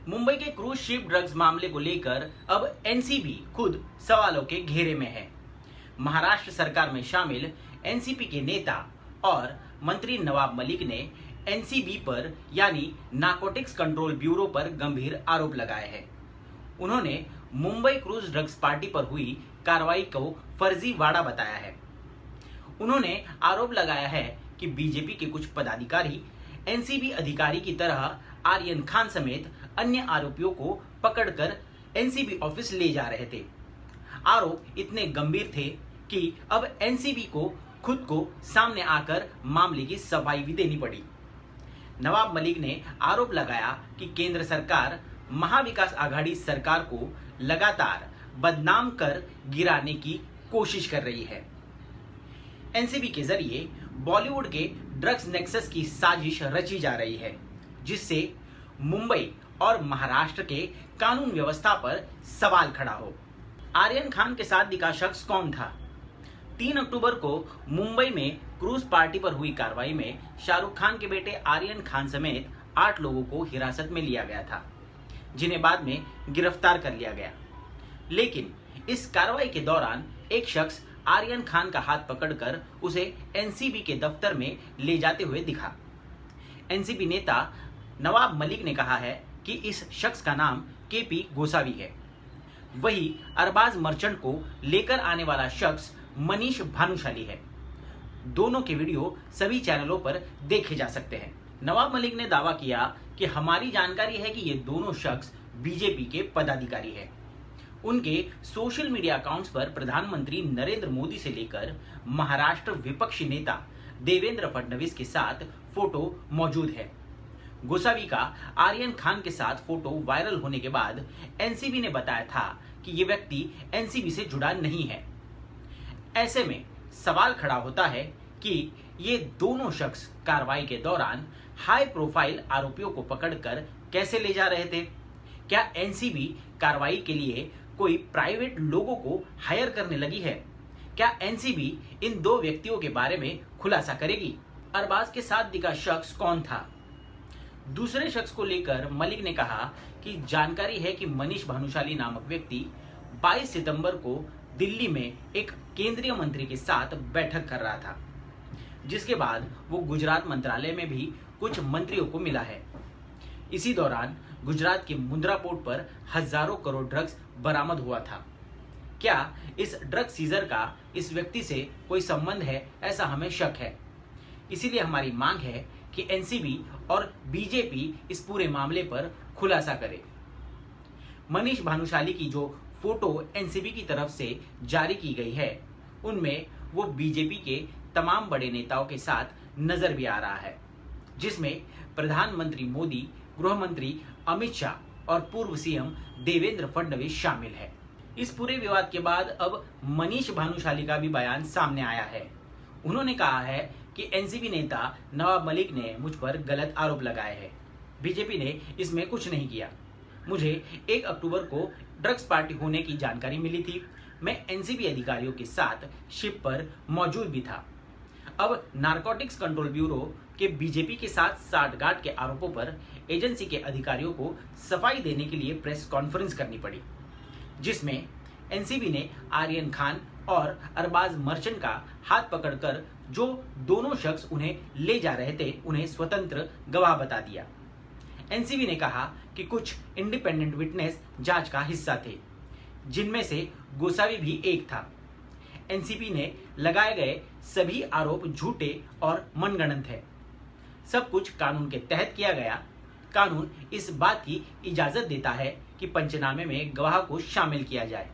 मुंबई के cruise ship drugs मामले को लेकर अब एनसीबी खुद सवालों के घेरे में है। महाराष्ट्र सरकार में शामिल एनसीपी के नेता और मंत्री नवाब मलिक ने एनसीबी पर यानी नारकोटिक्स कंट्रोल ब्यूरो पर गंभीर आरोप लगाए हैं। उन्होंने मुंबई क्रूज ड्रग्स पार्टी पर हुई कार्रवाई को फर्जीवाड़ा बताया है। उन्होंने आरोप लगाया है कि बीजेपी के कुछ पदाधिकारी एनसीबी अधिकारी की तरह आर्यन खान समेत अन्य आरोपियों को पकड़कर एनसीबी ऑफिस ले जा रहे थे। आरोप इतने गंभीर थे कि अब एनसीबी को खुद को सामने आकर मामले की सफाई भी देनी पड़ी। नवाब मलिक ने आरोप लगाया कि केंद्र सरकार महाविकास आघाड़ी सरकार को लगातार बदनाम कर गिराने की कोशिश कर रही है। एनसीबी के जरिए बॉलीवुड के ड्रग्स नेक्सस की साजिश रची जा रही है, जिससे मुंबई और महाराष्ट्र के कानून व्यवस्था पर सवाल खड़ा हो। आर्यन खान के साथ दिखा शख्स कौन था? 3 अक्टूबर को मुंबई में क्रूज पार्टी पर हुई कार्रवाई में शाहरुख खान के बेटे आर्यन खान समेत 8 लोगों को हिरासत में लिया गया था, जिन्हें बाद में गिरफ्तार कर लिया गया। लेकिन इस कार्रवाई के दौरान एक शख्स आर्यन खान का हाथ पकड़कर उसे एनसीबी के दफ्तर में ले जाते हुए दिखा। एनसीबी नेता नवाब मलिक ने कहा है कि इस शख्स का नाम केपी गोसावी है। वही अरबाज मर्चेंट को लेकर आने वाला शख्स मनीष भानुशाली है। दोनों के वीडियो सभी चैनलों पर देखे जा सकते हैं। नवाब मलिक ने दावा किया कि हमारी जानकारी है कि ये दोनों शख्स बीजेपी के पदाधिकारी हैं। उनके सोशल मीडिया अकाउंट्स पर प्रधानमंत्री नरेंद्र मोदी से लेकर महाराष्ट्र विपक्षी नेता देवेंद्र फडणवीस के साथ फोटो मौजूद है। गोसावी का आर्यन खान के साथ फोटो वायरल होने के बाद एनसीबी ने बताया था कि ये व्यक्ति एनसीबी से जुड़ा नहीं है। ऐसे में सवाल खड़ा होता है कि ये दोनों शख्स कार्रवाई के दौरान हाई प्रोफाइल आरोपियों को पकड़कर कैसे ले जा रहे थे? क्या एनसीबी कार्रवाई के लिए कोई प्राइवेट लोगों को हायर करने लगी है? क्या एनसीबी इन 2 व्यक्तियों के बारे में खुलासा करेगी? अरबाज के साथ दिखा शख्स कौन था? दूसरे शख्स को लेकर मलिक ने कहा कि जानकारी है कि मनीष भानुशाली नामक व्यक्ति 22 सितंबर को दिल्ली में एक केंद्रीय मंत्री के साथ बैठक कर रहा था, जिसके बाद वो गुजरात मंत्रालय में भी कुछ मंत्रियों को मिला है। इसी दौरान गुजरात के मुंद्रा पोर्ट पर हजारों करोड़ ड्रग्स बरामद हुआ था। क्या इस ड्रग सीजर का इस व्यक्ति से कोई संबंध है? ऐसा हमें शक है। इसीलिए हमारी मांग है कि एनसीबी और बीजेपी इस पूरे मामले पर खुलासा करे। मनीष भानुशाली की जो फोटो एनसीबी की तरफ से जारी की गई है, उनमें वो बीजेपी के तमाम बड़े नेताओं के साथ नजर भी आ रहा है, जिसमें प्रधानमंत्री मोदी, गृह मंत्री अमित शाह और पूर्व सीएम देवेंद्र फडणवीस शामिल है। इस पूरे विवाद के बाद अब मनीष भानुशाली का भी बयान सामने आया है। उन्होंने कहा है कि एनसीबी नेता नवाब मलिक ने मुझ पर गलत आरोप लगाए हैं। बीजेपी ने इसमें कुछ नहीं किया। मुझे 1 अक्टूबर को ड्रग्स पार्टी होने की जानकारी मिली थी। मैं एनसीबी अधिकारियों के साथ शिप पर मौजूद भी था। अब नारकोटिक्स कंट्रोल ब्यूरो के बीजेपी के साथ साठगांठ के आरोपों पर एजेंसी के अधिकारियों को सफाई देने के लिए प्रेस कॉन्फ्रेंस करनी पड़ी, जिसमें एनसीबी ने आर्यन खान और अरबाज मर्चेंट का हाथ पकड़कर जो दोनों शख्स उन्हें ले जा रहे थे, उन्हें स्वतंत्र गवाह बता दिया। एनसीबी ने कहा कि कुछ इंडिपेंडेंट विटनेस जांच का हिस्सा थे, जिनमें से गोसावी भी एक था। एनसीबी ने लगाए गए सभी आरोप झूठे और मनगढ़ंत है। सब कुछ कानून के तहत किया गया। कानून इस बात की इजाजत देता है कि पंचनामे में गवाह को शामिल किया जाए।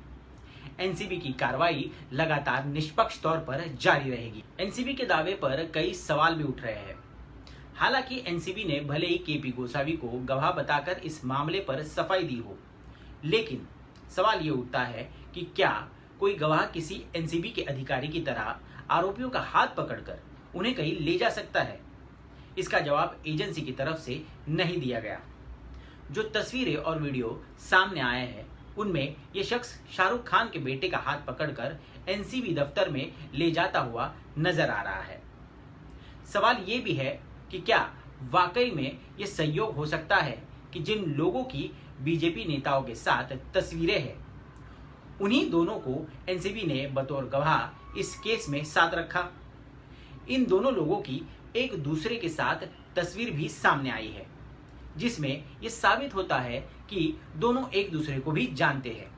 एनसीबी की कार्रवाई लगातार निष्पक्ष तौर पर जारी रहेगी। एनसीबी के दावे पर कई सवाल भी उठ रहे हैं। हालांकि एनसीबी ने भले ही केपी गोसावी को गवाह बताकर इस मामले पर सफाई दी हो, लेकिन सवाल ये उठता है कि क्या कोई गवाह किसी एनसीबी के अधिकारी की तरह आरोपियों का हाथ पकड़कर उन्हें कहीं ले जा सकता है? इसका जवाब एजेंसी की तरफ से नहीं दिया गया। जो तस्वीरें और वीडियो सामने आए हैं, उनमें ये शख्स शाहरुख खान के बेटे का हाथ पकड़कर एनसीबी दफ्तर में ले जाता हुआ नजर आ रहा है। सवाल ये भी है कि क्या वाकई में ये संयोग हो सकता है कि जिन लोगों की बीजेपी नेताओं के साथ तस्वीरें हैं, उन्हीं दोनों को एनसीबी ने बतौर गवाह इस केस में साथ रखा। इन दोनों लोगों की एक दूसरे के साथ तस्वीर भी सामने आई है, जिसमें यह साबित होता है कि दोनों एक दूसरे को भी जानते हैं।